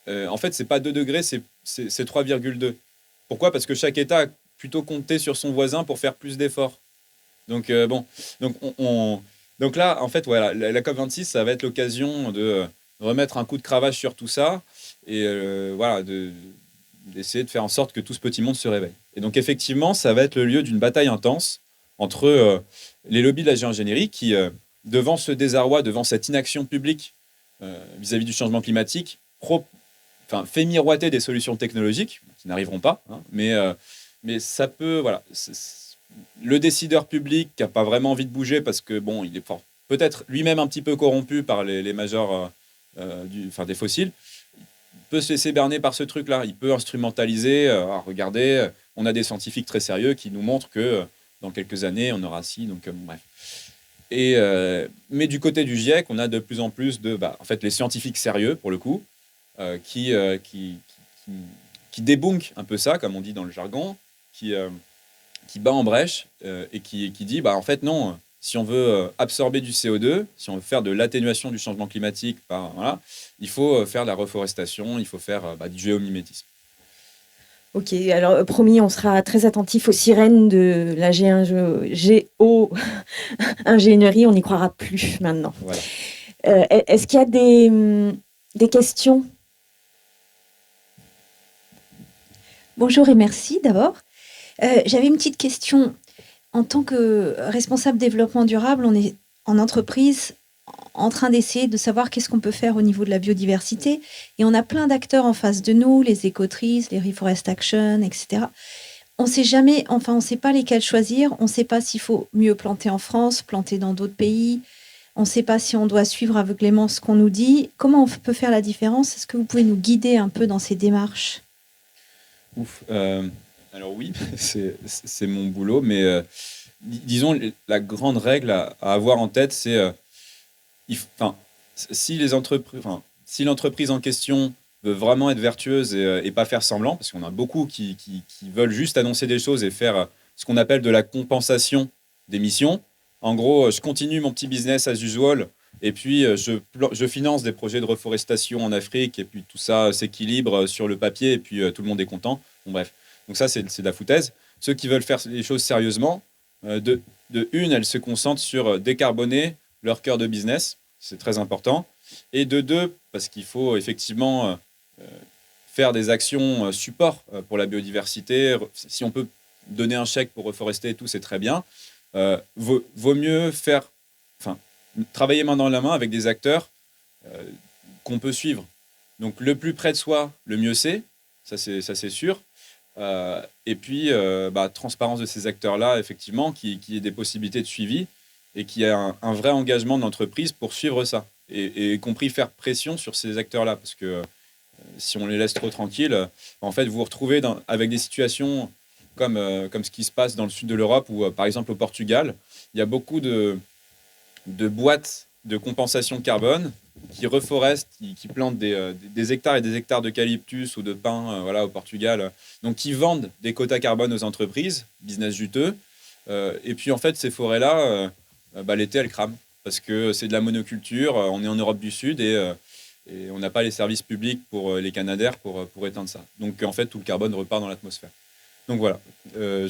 en fait, c'est pas 2 degrés, c'est 3,2. Pourquoi ? Parce que chaque État a plutôt compté sur son voisin pour faire plus d'efforts. Donc, donc là, en fait, voilà, la COP26, ça va être l'occasion de remettre un coup de cravache sur tout ça et d'essayer de faire en sorte que tout ce petit monde se réveille. Et donc, effectivement, ça va être le lieu d'une bataille intense entre les lobbies de la géo-ingénierie qui, devant ce désarroi, devant cette inaction publique vis-à-vis du changement climatique, fait miroiter des solutions technologiques qui n'arriveront pas, mais ça peut, le décideur public qui n'a pas vraiment envie de bouger parce que, il est peut-être lui-même un petit peu corrompu par les majors des fossiles, peut se laisser berner par ce truc-là. Il peut instrumentaliser, regardez, on a des scientifiques très sérieux qui nous montrent que dans quelques années, on aura ci, donc bref. Mais du côté du GIEC, on a de plus en plus les scientifiques sérieux, pour le coup, qui débunkent un peu ça, comme on dit dans le jargon, qui bat en brèche et qui dit, en fait, non, si on veut absorber du CO2, si on veut faire de l'atténuation du changement climatique, il faut faire de la reforestation, il faut faire du géomimétisme. Ok, alors promis, on sera très attentif aux sirènes de la géo-ingénierie, on n'y croira plus maintenant. Voilà. Est-ce qu'il y a des questions ? Bonjour et merci d'abord. J'avais une petite question. En tant que responsable développement durable, on est en entreprise en train d'essayer de savoir qu'est-ce qu'on peut faire au niveau de la biodiversité. Et on a plein d'acteurs en face de nous, les écotrices, les Reforest Action, etc. On ne sait jamais, on ne sait pas lesquels choisir. On ne sait pas s'il faut mieux planter en France, planter dans d'autres pays. On ne sait pas si on doit suivre aveuglément ce qu'on nous dit. Comment on peut faire la différence ? Est-ce que vous pouvez nous guider un peu dans ces démarches ? Alors oui, c'est mon boulot, mais disons, la grande règle à avoir en tête, c'est si l'entreprise en question veut vraiment être vertueuse et pas faire semblant, parce qu'on a beaucoup qui veulent juste annoncer des choses et faire ce qu'on appelle de la compensation d'émissions. En gros, je continue mon petit business as usual, et puis je finance des projets de reforestation en Afrique, et puis tout ça s'équilibre sur le papier, et puis tout le monde est content. Bon, bref. Donc ça, c'est de la foutaise. Ceux qui veulent faire les choses sérieusement, de une, elles se concentrent sur décarboner leur cœur de business. C'est très important. Et de deux, parce qu'il faut effectivement faire des actions support pour la biodiversité. Si on peut donner un chèque pour reforester et tout, c'est très bien. Vaut mieux travailler main dans la main avec des acteurs qu'on peut suivre. Donc le plus près de soi, le mieux c'est. Ça c'est sûr. Et puis, transparence de ces acteurs-là, effectivement, qui ait des possibilités de suivi et qui ait un vrai engagement de l'entreprise pour suivre ça. Et y compris faire pression sur ces acteurs-là. Parce que si on les laisse trop tranquilles, en fait, vous vous retrouvez avec des situations comme ce qui se passe dans le sud de l'Europe ou, par exemple, au Portugal. Il y a beaucoup de boîtes de compensation carbone qui reforestent, qui plantent des hectares et des hectares d'eucalyptus ou de pin au Portugal, donc qui vendent des quotas carbone aux entreprises, business juteux, et puis en fait ces forêts-là, l'été elles crament, parce que c'est de la monoculture, on est en Europe du Sud et on n'a pas les services publics pour les canadaires pour éteindre ça. Donc en fait tout le carbone repart dans l'atmosphère. Donc voilà, on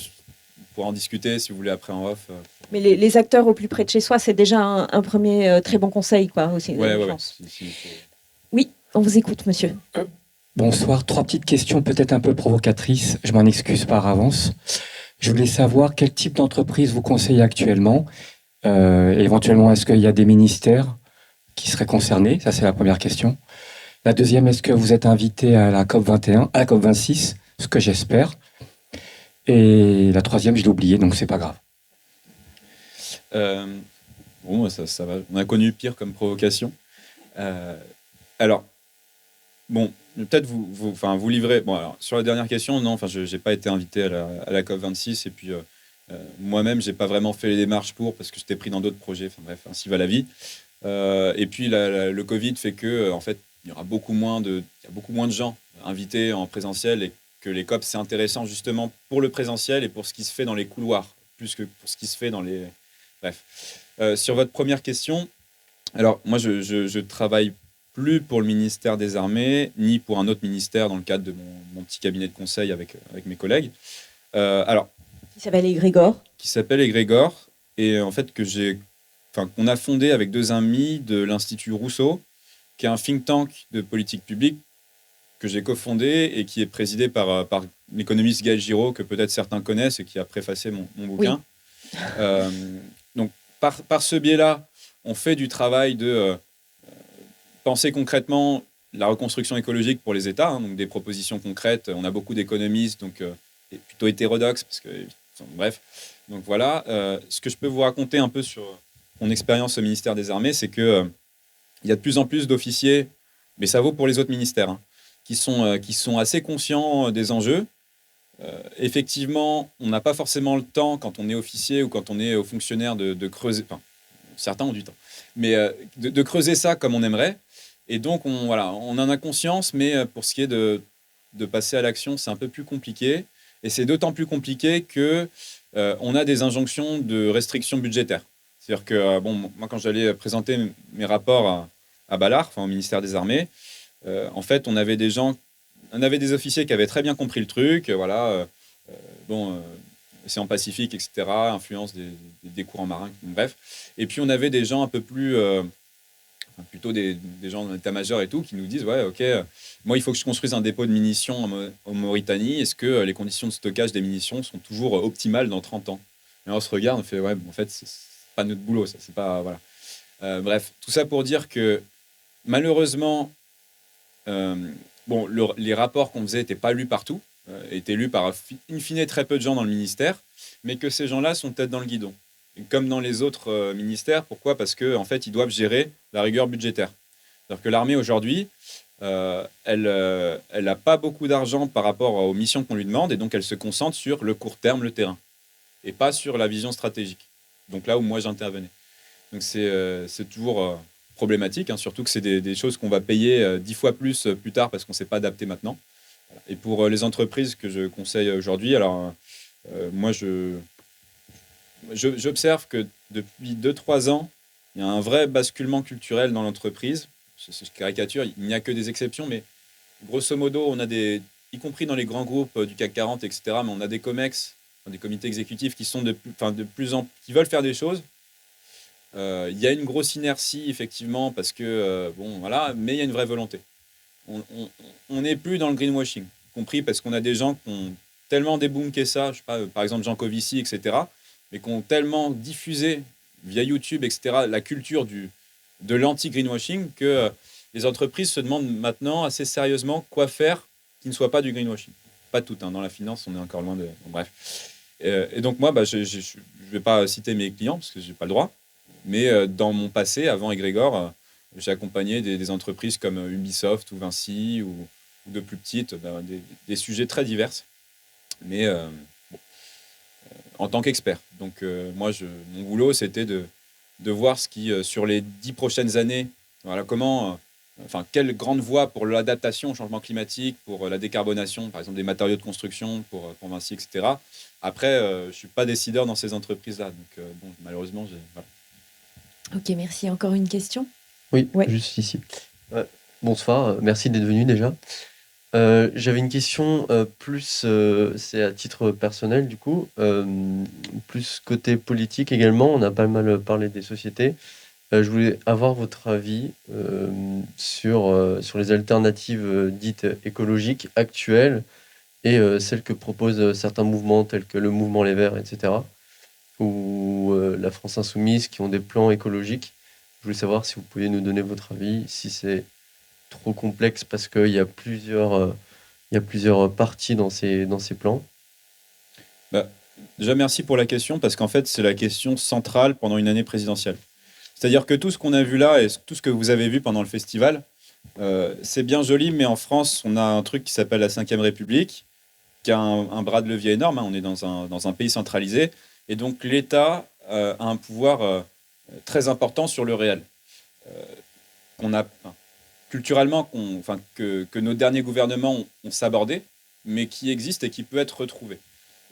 pourra en discuter si vous voulez après en off. Mais les acteurs au plus près de chez soi, c'est déjà un premier très bon conseil, quoi, aussi. Ouais. Oui, on vous écoute, monsieur. Bonsoir. 3 petites questions peut-être un peu provocatrices. Je m'en excuse par avance. Je voulais savoir quel type d'entreprise vous conseillez actuellement. Éventuellement, est-ce qu'il y a des ministères qui seraient concernés ? Ça, c'est la première question. La deuxième, est-ce que vous êtes invité à la COP21, à la COP26 ? Ce que j'espère. Et la troisième, je l'ai oublié, donc c'est pas grave. Bon, ça va. On a connu pire comme provocation. Euh, alors, bon, peut-être vous livrez. Bon, alors, sur la dernière question, non, enfin, je n'ai pas été invité à la COP26 et puis moi-même, j'ai pas vraiment fait les démarches parce que j'étais pris dans d'autres projets. Enfin bref, ainsi va la vie. Et puis le Covid fait que, en fait, il y a beaucoup moins de gens invités en présentiel et que les COP, c'est intéressant justement pour le présentiel et pour ce qui se fait dans les couloirs, plus que pour ce qui se fait dans les. Bref. Sur votre première question, alors moi, je travaille plus pour le ministère des Armées, ni pour un autre ministère dans le cadre de mon petit cabinet de conseil avec mes collègues. Alors, Qui s'appelle Égrégore. qui s'appelle Égrégore, et en fait qu'on a fondé avec deux amis de l'Institut Rousseau, qui est un think tank de politique publique que j'ai cofondé et qui est présidé par l'économiste Gaël Giraud, que peut-être certains connaissent et qui a préfacé mon bouquin. Oui. Donc, par ce biais-là, on fait du travail de penser concrètement la reconstruction écologique pour les États, donc des propositions concrètes. On a beaucoup d'économistes, donc plutôt hétérodoxes, parce que, bref. Donc voilà, ce que je peux vous raconter un peu sur mon expérience au ministère des Armées, c'est que il y a de plus en plus d'officiers, mais ça vaut pour les autres ministères, hein, qui sont assez conscients des enjeux. Effectivement, on n'a pas forcément le temps, quand on est officier ou quand on est haut fonctionnaire, de creuser. Enfin, certains ont du temps, mais de creuser ça comme on aimerait. Et donc, on en a conscience, mais pour ce qui est de passer à l'action, c'est un peu plus compliqué. Et c'est d'autant plus compliqué que on a des injonctions de restrictions budgétaires. C'est-à-dire que, moi, quand j'allais présenter mes rapports à Ballard, enfin, au ministère des Armées, en fait, on avait des officiers qui avaient très bien compris le truc, océan Pacifique, etc., influence des courants marins, bref. Et puis, on avait des gens un peu plus, plutôt des gens dans l'état-major et tout, qui nous disent, ouais, ok, moi, il faut que je construise un dépôt de munitions en Mauritanie. Est-ce que les conditions de stockage des munitions sont toujours optimales dans 30 ans? Et on se regarde, on fait, ouais, en fait, c'est pas notre boulot, ça, c'est pas, voilà. Bref, tout ça pour dire que, malheureusement, les rapports qu'on faisait n'étaient pas lus partout, étaient lus par in fine très peu de gens dans le ministère, mais que ces gens-là sont peut-être dans le guidon. Et comme dans les autres ministères, pourquoi? Parce qu'en fait, ils doivent gérer la rigueur budgétaire. C'est-à-dire que l'armée, aujourd'hui, elle n'a pas beaucoup d'argent par rapport aux missions qu'on lui demande, et donc elle se concentre sur le court terme, le terrain, et pas sur la vision stratégique. Donc là où moi j'intervenais. Donc c'est toujours problématique, hein, surtout que c'est des choses qu'on va payer 10 fois plus tard parce qu'on ne s'est pas adapté maintenant. Et pour les entreprises que je conseille aujourd'hui, alors moi j'observe que depuis 2-3 ans, il y a un vrai basculement culturel dans l'entreprise. Je caricature, il n'y a que des exceptions, mais grosso modo, on a y compris dans les grands groupes du CAC 40, etc., mais on a des COMEX, des comités exécutifs qui sont qui veulent faire des choses. Il y a une grosse inertie, effectivement, parce que, voilà, mais il y a une vraie volonté. On n'est plus dans le greenwashing, y compris parce qu'on a des gens qui ont tellement débunké ça, je sais pas, par exemple Jean Covici, etc., mais qui ont tellement diffusé via YouTube, etc., la culture de l'anti-greenwashing que les entreprises se demandent maintenant assez sérieusement quoi faire qui ne soit pas du greenwashing. Pas tout, hein, dans la finance, on est encore loin de... bref. Et donc moi, je ne vais pas citer mes clients parce que je n'ai pas le droit, mais dans mon passé, avant Égrégore, j'ai accompagné des entreprises comme Ubisoft ou Vinci ou de plus petites, des sujets très divers, mais en tant qu'expert. Donc moi, mon boulot, c'était de voir ce qui, sur les 10 prochaines années, voilà, quelle grande voie pour l'adaptation au changement climatique, pour la décarbonation, par exemple des matériaux de construction pour Vinci, etc. Après, je ne suis pas décideur dans ces entreprises-là, donc malheureusement, voilà. Ok, merci. Encore une question? Oui, Ouais. juste ici. Bonsoir, merci d'être venu déjà. J'avais une question plus, c'est à titre personnel du coup, plus côté politique également. On a pas mal parlé des sociétés. Je voulais avoir votre avis sur les alternatives dites écologiques actuelles et celles que proposent certains mouvements tels que le mouvement Les Verts, etc. ou la France Insoumise qui ont des plans écologiques. Je voulais savoir si vous pouviez nous donner votre avis, si c'est trop complexe parce qu'il y a plusieurs parties dans ces plans. Déjà, merci pour la question, parce qu'en fait, c'est la question centrale pendant une année présidentielle. C'est-à-dire que tout ce qu'on a vu là et tout ce que vous avez vu pendant le festival, c'est bien joli, mais en France, on a un truc qui s'appelle la Ve République, qui a un bras de levier énorme. On est dans un pays centralisé. Et donc, l'État a un pouvoir très important sur le réel. Qu'on a, culturellement, que nos derniers gouvernements ont sabordé, mais qui existe et qui peut être retrouvé.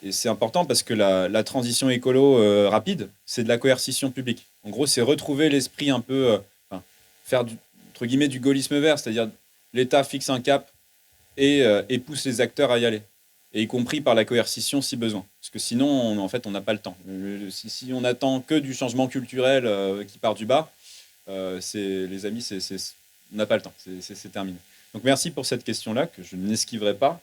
Et c'est important parce que la transition écolo rapide, c'est de la coercition publique. En gros, c'est retrouver l'esprit un peu, faire entre guillemets du gaullisme vert, c'est-à-dire l'État fixe un cap et pousse les acteurs à y aller, et y compris par la coercition si besoin. Parce que sinon, en fait, on n'a pas le temps. Si on attend que du changement culturel qui part du bas, les amis, on n'a pas le temps, c'est terminé. Donc merci pour cette question-là, que je n'esquiverai pas.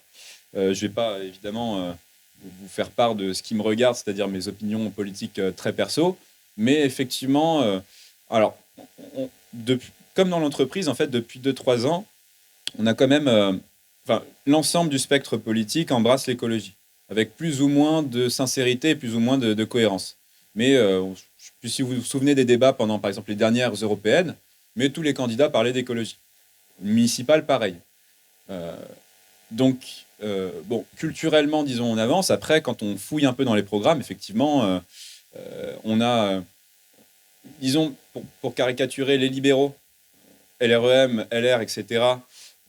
Je ne vais pas, évidemment, vous faire part de ce qui me regarde, c'est-à-dire mes opinions politiques très perso. Mais effectivement, alors, comme dans l'entreprise, en fait, depuis 2-3 ans, on a quand même... l'ensemble du spectre politique embrasse l'écologie, avec plus ou moins de sincérité et plus ou moins de cohérence. Mais je ne sais plus si vous vous souvenez des débats pendant, par exemple, les dernières européennes, mais tous les candidats parlaient d'écologie. Municipale, pareil. Donc, culturellement, disons, on avance. Après, quand on fouille un peu dans les programmes, effectivement, on a, disons, pour caricaturer les libéraux, LREM, LR, etc.,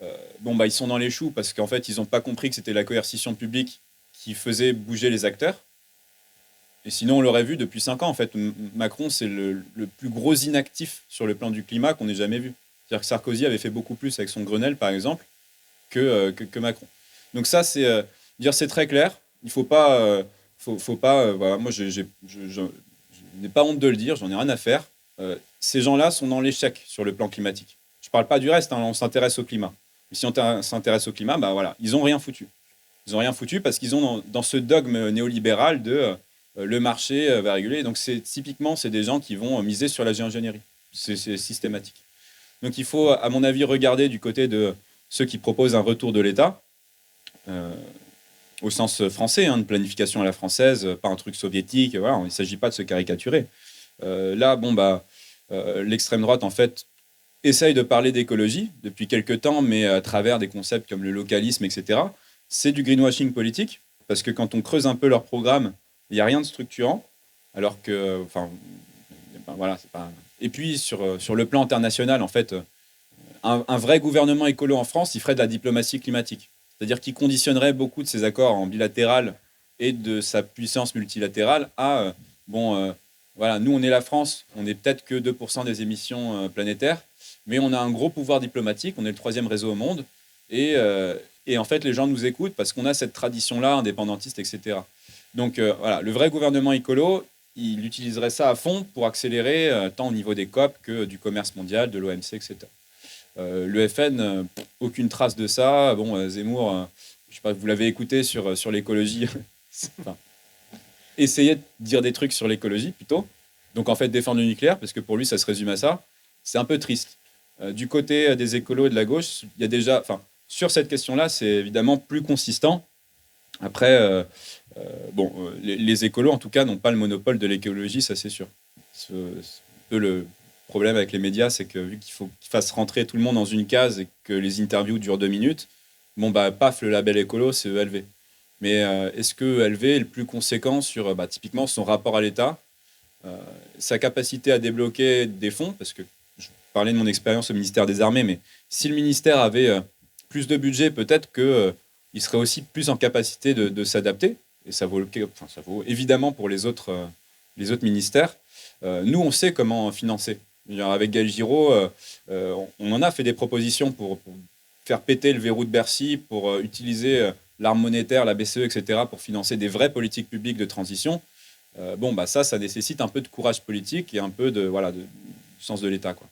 ils sont dans les choux parce qu'en fait, ils n'ont pas compris que c'était la coercition publique qui faisait bouger les acteurs. Et sinon, on l'aurait vu depuis 5 ans. En fait, Macron, c'est le plus gros inactif sur le plan du climat qu'on ait jamais vu. C'est-à-dire que Sarkozy avait fait beaucoup plus avec son Grenelle, par exemple, que Macron. Donc ça, c'est très clair. Il faut pas... voilà, moi, je n'ai pas honte de le dire, j'en ai rien à faire. Ces gens-là sont dans l'échec sur le plan climatique. Je ne parle pas du reste, on s'intéresse au climat. Mais si on s'intéresse au climat, voilà, ils n'ont rien foutu. Ils n'ont rien foutu parce qu'ils ont dans ce dogme néolibéral de le marché va réguler. Donc typiquement, c'est des gens qui vont miser sur la géo-ingénierie. C'est systématique. Donc il faut, à mon avis, regarder du côté de ceux qui proposent un retour de l'État, au sens français, de planification à la française, pas un truc soviétique. Voilà, il ne s'agit pas de se caricaturer. L'extrême droite, en fait, essaye de parler d'écologie depuis quelques temps, mais à travers des concepts comme le localisme, etc. C'est du greenwashing politique, parce que quand on creuse un peu leur programme, il n'y a rien de structurant, alors que, voilà, c'est pas... Et puis, sur le plan international, en fait, un vrai gouvernement écolo en France, il ferait de la diplomatie climatique. C'est-à-dire qu'il conditionnerait beaucoup de ses accords en bilatéral et de sa puissance multilatérale à, voilà, nous, on est la France, on n'est peut-être que 2% des émissions planétaires, mais on a un gros pouvoir diplomatique, on est le 3e réseau au monde, et en fait, les gens nous écoutent parce qu'on a cette tradition-là, indépendantiste, etc. Donc, voilà, le vrai gouvernement écolo, il utiliserait ça à fond pour accélérer, tant au niveau des COP que du commerce mondial, de l'OMC, etc. Le FN, aucune trace de ça. Zemmour, je sais pas, vous l'avez écouté sur l'écologie. Essayez de dire des trucs sur l'écologie, plutôt. Donc, en fait, défendre le nucléaire, parce que pour lui, ça se résume à ça. C'est un peu triste. Du côté des écolos et de la gauche, il y a déjà... sur cette question-là, c'est évidemment plus consistant. Après, les écolos, en tout cas, n'ont pas le monopole de l'écologie, ça c'est sûr. C'est un peu le problème avec les médias, c'est que vu qu'il faut qu'ils fassent rentrer tout le monde dans une case et que les interviews durent 2 minutes, paf, le label écolo, c'est ELV. Mais est-ce que ELV est le plus conséquent sur, typiquement, son rapport à l'État, sa capacité à débloquer des fonds, parce que je parlais de mon expérience au ministère des Armées, mais si le ministère avait plus de budget, peut-être qu'il serait aussi plus en capacité de s'adapter, et ça vaut évidemment pour les autres ministères. Nous, on sait comment financer. Avec Gaël Giraud, on en a fait des propositions pour faire péter le verrou de Bercy, pour utiliser l'arme monétaire, la BCE, etc., pour financer des vraies politiques publiques de transition. Ça nécessite un peu de courage politique et un peu du sens de l'État, quoi.